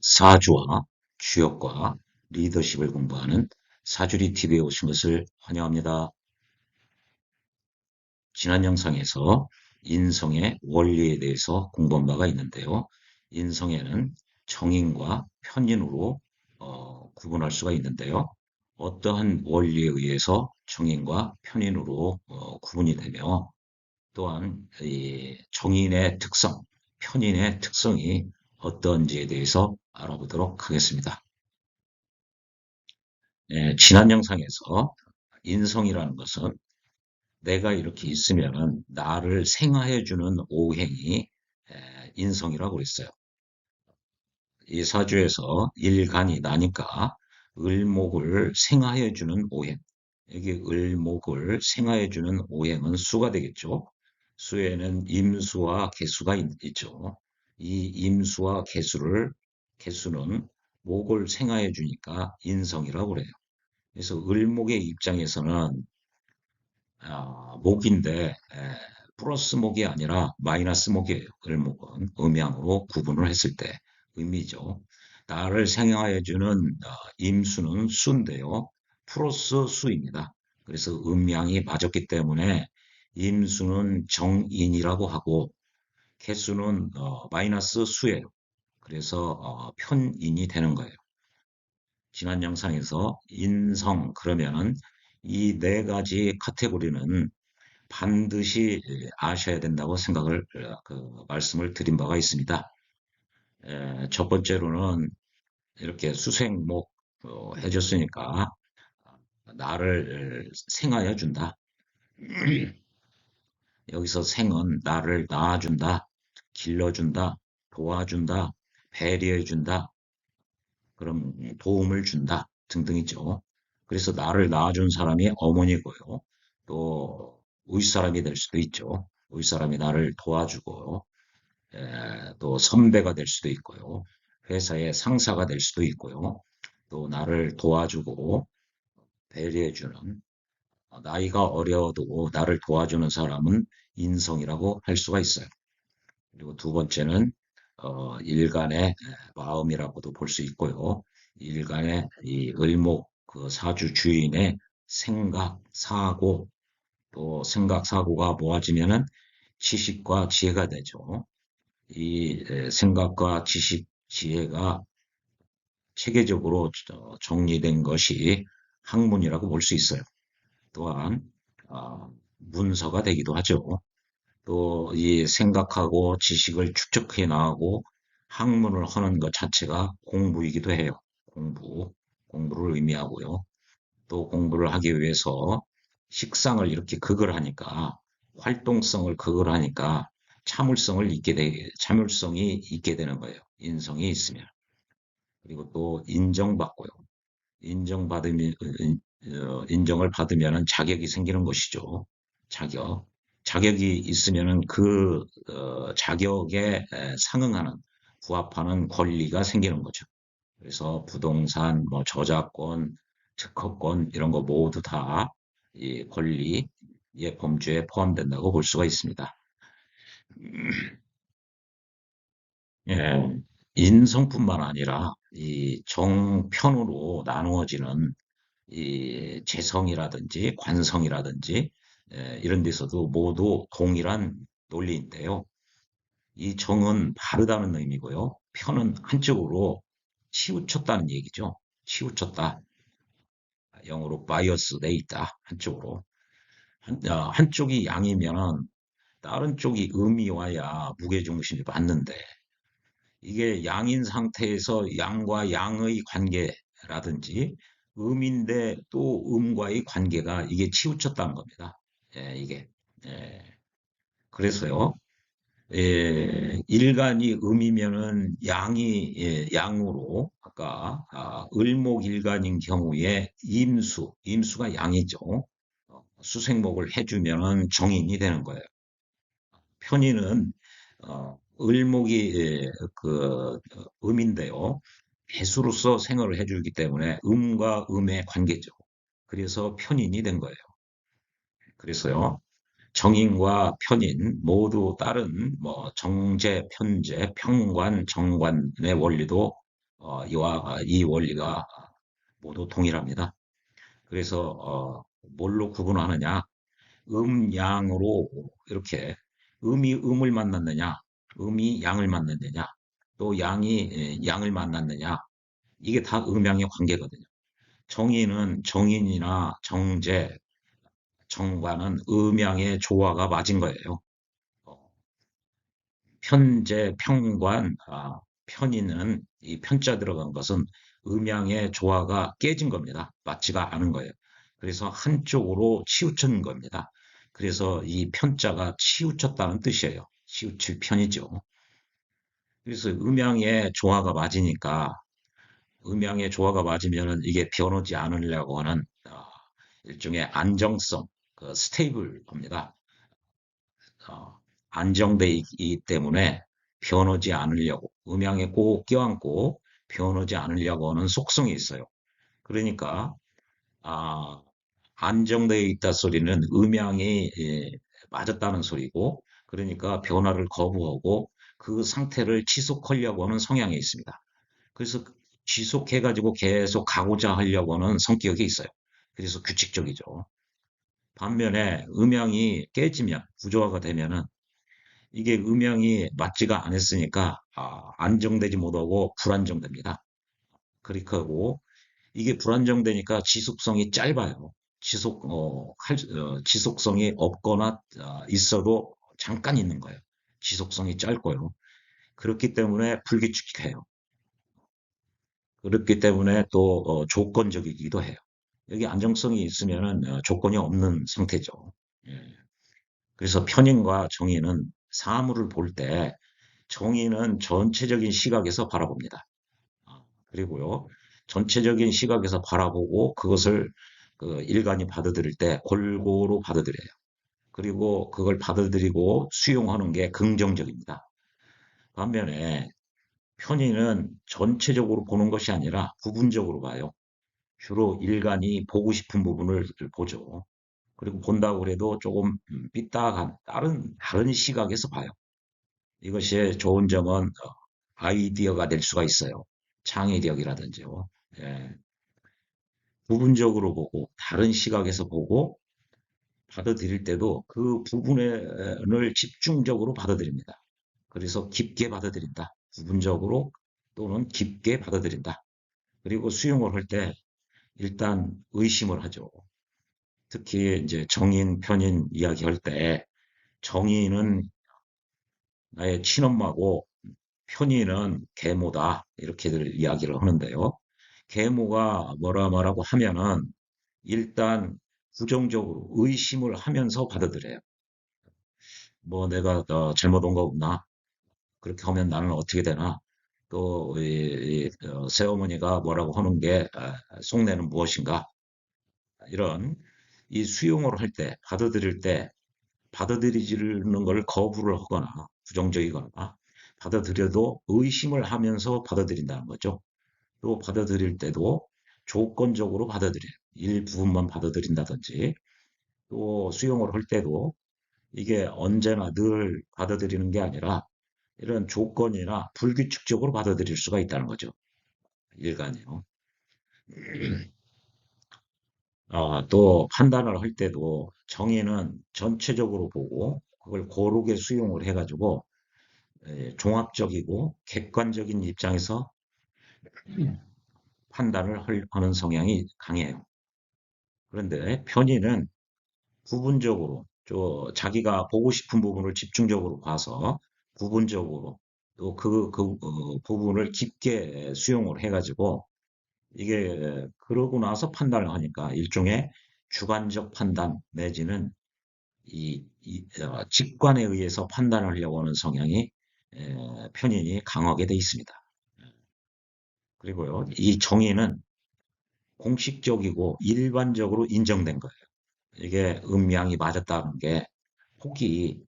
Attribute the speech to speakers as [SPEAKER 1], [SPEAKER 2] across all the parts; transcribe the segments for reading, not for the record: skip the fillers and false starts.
[SPEAKER 1] 사주와 주역과 리더십을 공부하는 사주리 TV에 오신 것을 환영합니다. 지난 영상에서 인성의 원리에 대해서 공부한 바가 있는데요. 인성에는 정인과 편인으로 구분할 수가 있는데요. 어떠한 원리에 의해서 정인과 편인으로 구분이 되며 또한 이 정인의 특성, 편인의 특성이 어떤지에 대해서 알아보도록 하겠습니다. 지난 영상에서 인성이라는 것은 내가 이렇게 있으면은 나를 생화해주는 오행이 인성이라고 그랬어요. 이 사주에서 일간이 나니까 을목을 생화해주는 오행. 여기 을목을 생화해주는 오행은 수가 되겠죠. 수에는 임수와 개수가 있죠. 이 임수와 개수는 목을 생화해주니까 인성이라고 그래요. 그래서 을목의 입장에서는 목인데 플러스 목이 아니라 마이너스 목이에요. 을목은 음양으로 구분을 했을 때 의미죠. 나를 생화해주는 임수는 수인데요. 플러스 수입니다. 그래서 음양이 맞았기 때문에 임수는 정인이라고 하고 개수는 마이너스 수예요. 그래서 편인이 되는 거예요. 지난 영상에서 인성 그러면은 이 네 가지 카테고리는 반드시 아셔야 된다고 생각을 말씀을 드린 바가 있습니다. 첫 번째로는 이렇게 수생목 해줬으니까 나를 생하여 준다. 여기서 생은 나를 낳아준다, 길러준다, 도와준다, 배려해준다, 그럼 도움을 준다 등등이죠. 그래서 나를 낳아준 사람이 어머니고요. 또 윗사람이 될 수도 있죠. 윗사람이 나를 도와주고 또 선배가 될 수도 있고요. 회사의 상사가 될 수도 있고요. 또 나를 도와주고 배려해주는 나이가 어려도 나를 도와주는 사람은 인성이라고 할 수가 있어요. 그리고 두 번째는 일간의 마음이라고도 볼 수 있고요. 일간의 이 을목 그 사주 주인의 생각, 사고 또 생각, 사고가 모아지면은 지식과 지혜가 되죠. 이 생각과 지식, 지혜가 체계적으로 정리된 것이 학문이라고 볼 수 있어요. 또한 문서가 되기도 하죠. 또 이 생각하고 지식을 축적해 나가고 학문을 하는 것 자체가 공부이기도 해요. 공부를 의미하고요. 또 공부를 하기 위해서 식상을 이렇게 극을 하니까 활동성을 극을 하니까 참을성이 있게 되는 거예요. 인성이 있으면. 그리고 또 인정받고요. 인정받으면 인정을 받으면 자격이 생기는 것이죠. 자격. 자격이 있으면은 그 자격에 상응하는 부합하는 권리가 생기는 거죠. 그래서 부동산, 뭐 저작권, 특허권 이런 거 모두 다 이 권리의 범주에 포함된다고 볼 수가 있습니다. 예, 인성뿐만 아니라 이 정편으로 나누어지는 이 재성이라든지 관성이라든지 이런 데서도 모두 동일한 논리인데요. 이 정은 바르다는 의미고요. 편은 한쪽으로 치우쳤다는 얘기죠. 치우쳤다. 영어로 bias 돼 있다. 한쪽으로. 한쪽이 양이면 다른 쪽이 음이 와야 무게중심이 맞는데 이게 양인 상태에서 양과 양의 관계라든지 음인데 또 음과의 관계가 이게 치우쳤다는 겁니다. 이게. 예, 그래서요. 일간이 음이면은 양이 양으로 아까 을목일간인 경우에 임수가 양이죠. 수생목을 해주면은 정인이 되는 거예요. 편인은 을목이 음인데요. 배수로서 생활을 해주기 때문에 음과 음의 관계죠. 그래서 편인이 된 거예요. 그래서요. 정인과 편인 모두 다른 뭐 정제, 편제, 평관, 정관의 원리도 이 원리가 모두 동일합니다. 그래서 뭘로 구분하느냐? 양으로 이렇게 음이 음을 만났느냐, 음이 양을 만났느냐, 또 양이 양을 만났느냐, 이게 다 음양의 관계거든요. 정인은 정인이나 정제, 정관은 음양의 조화가 맞은 거예요. 어, 편제, 평관, 편인은 이 편자 들어간 것은 음양의 조화가 깨진 겁니다. 맞지가 않은 거예요. 그래서 한쪽으로 치우친 겁니다. 그래서 이 편자가 치우쳤다는 뜻이에요. 치우칠 편이죠. 그래서 음양의 조화가 맞으니까 음양의 조화가 맞으면은 이게 변하지 않으려고 하는 일종의 안정성, 그 스테이블합니다. 안정돼 있기 때문에 변하지 않으려고 음양에 꼭 껴안고 변하지 않으려고 하는 속성이 있어요. 그러니까 아, 안정되어 있다 소리는 음양이 맞았다는 소리고, 그러니까 변화를 거부하고 그 상태를 지속하려고 하는 성향이 있습니다. 그래서 지속해가지고 계속 가고자 하려고 하는 성격이 있어요. 그래서 규칙적이죠. 반면에 음양이 깨지면, 구조화가 되면은 이게 음양이 맞지가 않았으니까 안정되지 못하고 불안정됩니다. 그렇게 하고 이게 불안정되니까 지속성이 짧아요. 지속성이 없거나 있어도 잠깐 있는 거예요. 지속성이 짧고요. 그렇기 때문에 불규칙해요. 그렇기 때문에 또 조건적이기도 해요. 여기 안정성이 있으면은 조건이 없는 상태죠. 예. 그래서 편인과 정인은 사물을 볼 때 정의는 전체적인 시각에서 바라봅니다. 그리고요, 전체적인 시각에서 바라보고 그것을 그 일간이 받아들일 때 골고루 받아들여요. 그리고 그걸 받아들이고 수용하는 게 긍정적입니다. 반면에 편의는 전체적으로 보는 것이 아니라 부분적으로 봐요. 주로 일간이 보고 싶은 부분을 보죠. 그리고 본다고 해도 조금 삐딱한 다른 시각에서 봐요. 이것이 좋은 점은 아이디어가 될 수가 있어요. 창의력이라든지요. 예, 부분적으로 보고 다른 시각에서 보고 받아들일 때도 그 부분을 집중적으로 받아들입니다. 그래서 깊게 받아들인다. 부분적으로 또는 깊게 받아들인다. 그리고 수용을 할 때 일단 의심을 하죠. 특히 이제 정인, 편인 이야기할 때 정인은 나의 친엄마고 편의는 계모다. 이렇게들 이야기를 하는데요. 계모가 뭐라 말하고 하면은 일단 부정적으로 의심을 하면서 받아들여요. 뭐 내가 잘못한 거 없나? 그렇게 하면 나는 어떻게 되나? 또 새어머니가 뭐라고 하는 게 속내는 무엇인가? 이런 이 수용을 할 때, 받아들일 때 받아들이지는 걸 거부를 하거나 부정적이거나 받아들여도 의심을 하면서 받아들인다는 거죠. 또 받아들일 때도 조건적으로 받아들여요. 일부분만 받아들인다든지 또 수용을 할 때도 이게 언제나 늘 받아들이는 게 아니라 이런 조건이나 불규칙적으로 받아들일 수가 있다는 거죠. 일간이요. 또 판단을 할 때도 정의는 전체적으로 보고 그걸 고르게 수용을 해가지고 종합적이고 객관적인 입장에서 판단을 하는 성향이 강해요. 그런데 편의는 부분적으로 자기가 보고 싶은 부분을 집중적으로 봐서 부분적으로 또 부분을 깊게 수용을 해가지고 이게 그러고 나서 판단을 하니까 일종의 주관적 판단 내지는 직관에 의해서 판단을 하려고 하는 성향이 편인이 강하게 돼 있습니다. 그리고요, 이 정의는 공식적이고 일반적으로 인정된 거예요. 이게 음양이 맞았다는 게 폭이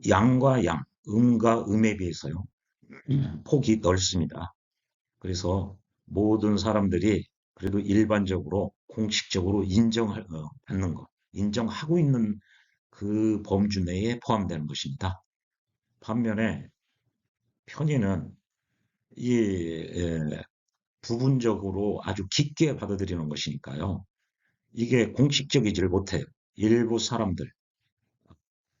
[SPEAKER 1] 양과 양, 음과 음에 비해서요. 폭이 넓습니다. 그래서 모든 사람들이 그래도 일반적으로 공식적으로 인정을 받는 거, 인정하고 있는 그 범주 내에 포함되는 것입니다. 반면에 편의는 이 부분적으로 아주 깊게 받아들이는 것이니까요. 이게 공식적이지를 못해요. 일부 사람들,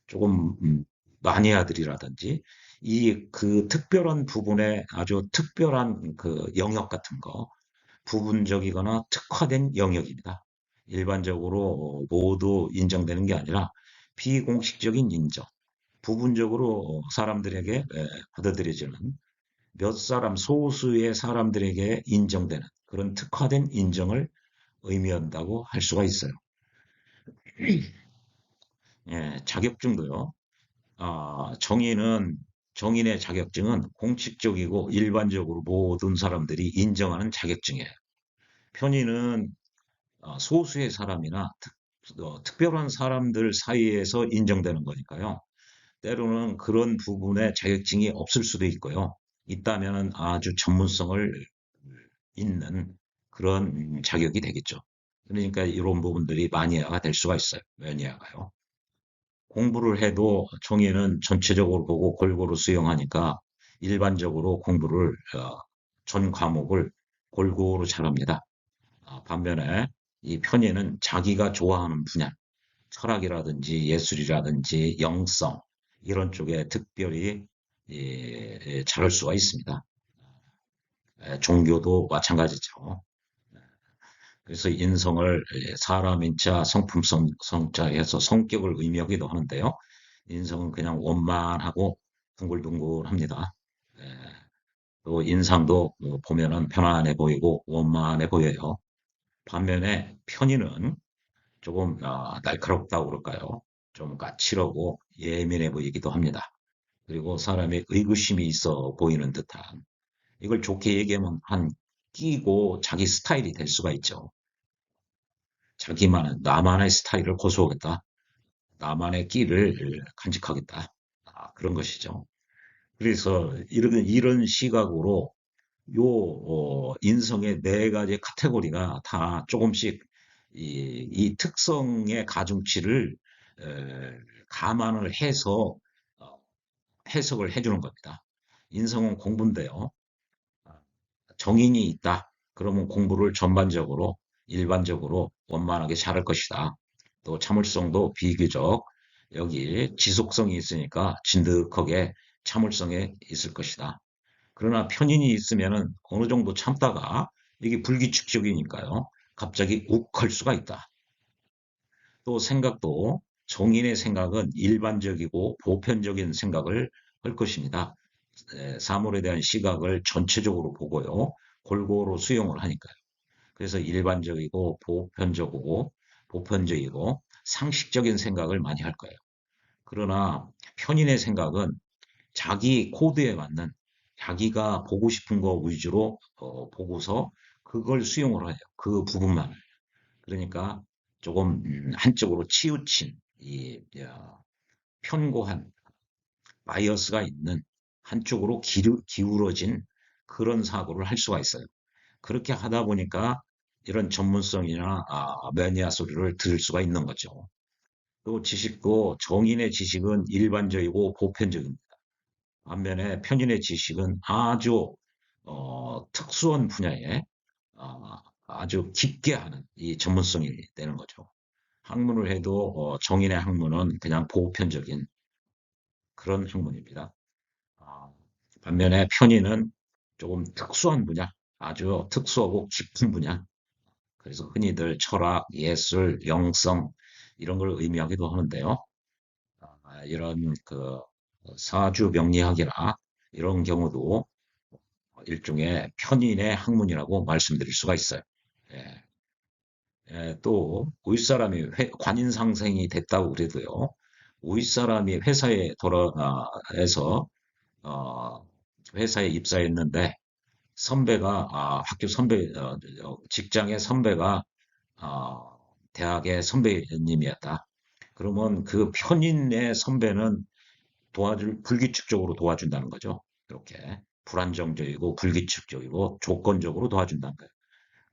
[SPEAKER 1] 조금 마니아들이라든지 이 그 특별한 부분에 아주 특별한 그 영역 같은 거, 부분적이거나 특화된 영역입니다. 일반적으로 모두 인정되는 게 아니라 비공식적인 인정, 부분적으로 사람들에게 받아들여지는 몇 사람, 소수의 사람들에게 인정되는 그런 특화된 인정을 의미한다고 할 수가 있어요. 예, 자격증도요. 정인의 자격증은 공식적이고 일반적으로 모든 사람들이 인정하는 자격증이에요. 편의는 소수의 사람이나 특별한 사람들 사이에서 인정되는 거니까요. 때로는 그런 부분에 자격증이 없을 수도 있고요. 있다면 아주 전문성을 있는 그런 자격이 되겠죠. 그러니까 이런 부분들이 마니아가 될 수가 있어요. 매니아가요. 공부를 해도 정의는 전체적으로 보고 골고루 수용하니까 일반적으로 공부를 전 과목을 골고루 잘합니다. 반면에 이 편의는 자기가 좋아하는 분야, 철학이라든지 예술이라든지 영성 이런 쪽에 특별히 잘할 수가 있습니다. 종교도 마찬가지죠. 그래서 인성을 사람인자 성품성 성자에서 성격을 의미하기도 하는데요. 인성은 그냥 원만하고 둥글둥글합니다. 예, 또 인상도 보면은 편안해 보이고 원만해 보여요. 반면에 편의는 조금 날카롭다고 그럴까요? 좀 까칠하고 예민해 보이기도 합니다. 그리고 사람의 의구심이 있어 보이는 듯한 이걸 좋게 얘기하면 한 끼고 자기 스타일이 될 수가 있죠. 나만의 스타일을 고수하겠다. 나만의 끼를 간직하겠다. 그런 것이죠. 그래서 이런 시각으로 인성의 네 가지 카테고리가 다 조금씩 이 특성의 가중치를 에, 감안을 해서 어, 해석을 해주는 겁니다. 인성은 공부인데요. 정인이 있다. 그러면 공부를 전반적으로 일반적으로 원만하게 잘할 것이다. 또 참을성도 비교적 여기 지속성이 있으니까 진득하게 참을성에 있을 것이다. 그러나 편인이 있으면은 어느 정도 참다가 이게 불규칙적이니까요. 갑자기 욱할 수가 있다. 또 생각도 정인의 생각은 일반적이고 보편적인 생각을 할 것입니다. 사물에 대한 시각을 전체적으로 보고요. 골고루 수용을 하니까요. 그래서 일반적이고 보편적이고 상식적인 생각을 많이 할 거예요. 그러나 편인의 생각은 자기 코드에 맞는 자기가 보고 싶은 거 위주로 보고서 그걸 수용을 해요. 그 부분만. 그러니까 조금 한쪽으로 치우친 이 편고한 바이어스가 있는 한쪽으로 기울어진 그런 사고를 할 수가 있어요. 그렇게 하다 보니까 이런 전문성이나 매니아 소리를 들을 수가 있는 거죠. 또 지식도 정인의 지식은 일반적이고 보편적입니다. 반면에 편인의 지식은 아주 특수한 분야에 아주 깊게 하는 이 전문성이 되는 거죠. 학문을 해도 정인의 학문은 그냥 보편적인 그런 학문입니다. 아, 반면에 편의는 조금 특수한 분야, 아주 특수하고 깊은 분야. 그래서 흔히들 철학, 예술, 영성 이런 걸 의미하기도 하는데요. 이런 그 사주 명리학이나 이런 경우도 일종의 편인의 학문이라고 말씀드릴 수가 있어요. 예. 또 윗사람이 관인상생이 됐다고 그래도요. 윗사람이 회사에서 어, 회사에 입사했는데 선배가 학교 선배 직장의 선배가 어, 대학의 선배님이었다. 그러면 그 편인의 선배는 불규칙적으로 도와준다는 거죠. 이렇게 불안정적이고 불규칙적이고 조건적으로 도와준다는 거예요.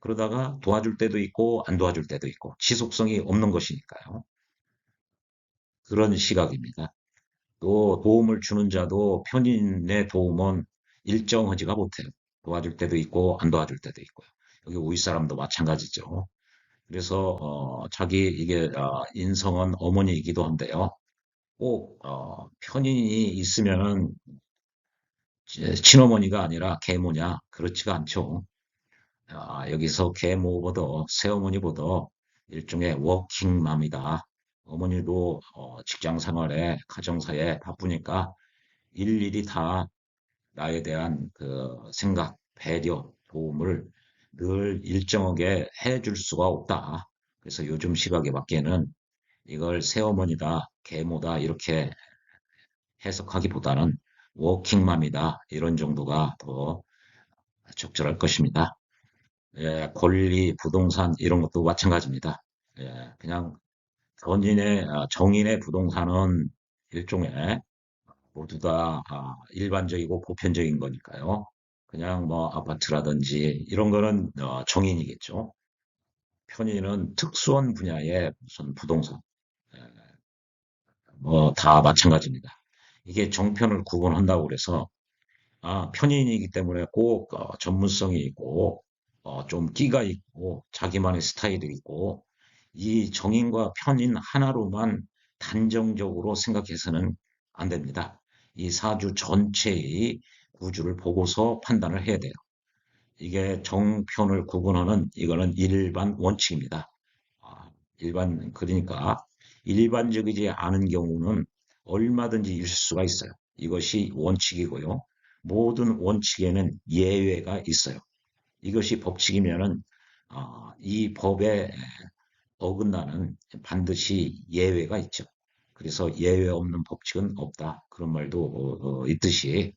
[SPEAKER 1] 그러다가 도와줄 때도 있고 안 도와줄 때도 있고 지속성이 없는 것이니까요. 그런 시각입니다. 또 도움을 주는 자도 편인의 도움은 일정하지가 못해요. 도와줄 때도 있고 안 도와줄 때도 있고요. 여기 우리 사람도 마찬가지죠. 그래서 자기 이게 인성은 어머니이기도 한데요. 꼭 편인이 있으면은 친어머니가 아니라 계모냐 그렇지가 않죠. 여기서 계모보다 새어머니보다 일종의 워킹맘이다. 어머니도 직장 생활에 가정사에 바쁘니까 일일이 다 나에 대한 그 생각, 배려, 도움을 늘 일정하게 해줄 수가 없다. 그래서 요즘 시각에 맞게는 이걸 새어머니다, 계모다 이렇게 해석하기보다는 워킹맘이다 이런 정도가 더 적절할 것입니다. 예, 권리, 부동산 이런 것도 마찬가지입니다. 예, 그냥 정인의 부동산은 일종의 모두 다 일반적이고 보편적인 거니까요. 그냥 뭐 아파트라든지 이런 거는 정인이겠죠. 편의는 특수한 분야의 무슨 부동산, 예, 뭐 다 마찬가지입니다. 이게 정편을 구분한다고 그래서 편인이기 때문에 꼭 전문성이 있고 좀 끼가 있고 자기만의 스타일이 있고 이 정인과 편인 하나로만 단정적으로 생각해서는 안 됩니다. 이 사주 전체의 구주를 보고서 판단을 해야 돼요. 이게 정편을 구분하는 이거는 일반 원칙입니다. 그러니까 일반적이지 않은 경우는 얼마든지 있을 수가 있어요. 이것이 원칙이고요. 모든 원칙에는 예외가 있어요. 이것이 법칙이면은 이 법에 어긋나는 반드시 예외가 있죠. 그래서 예외 없는 법칙은 없다. 그런 말도 있듯이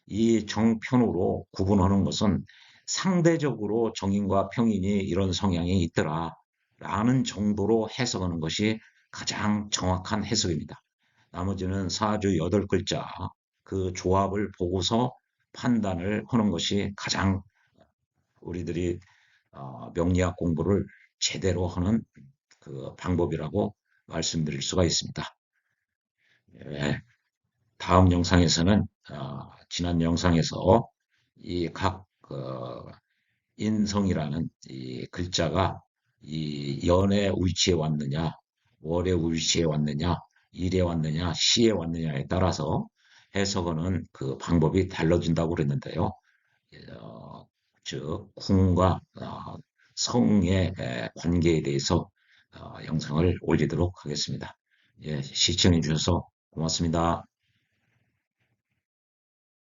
[SPEAKER 1] 이 정편으로 구분하는 것은 상대적으로 정인과 평인이 이런 성향이 있더라. 라는 정도로 해석하는 것이 가장 정확한 해석입니다. 나머지는 사주 8글자 그 조합을 보고서 판단을 하는 것이 가장 우리들이 명리학 공부를 제대로 하는 그 방법이라고 말씀드릴 수가 있습니다. 예, 다음 영상에서는 지난 영상에서 이 각 인성이라는 이 글자가 이 연의 위치에 왔느냐, 월의 위치에 왔느냐, 일에 왔느냐, 시에 왔느냐에 따라서 해석하는 그 방법이 달라진다고 그랬는데요. 어, 즉 궁과 성의 관계에 대해서 영상을 올리도록 하겠습니다. 예, 시청해 주셔서 고맙습니다.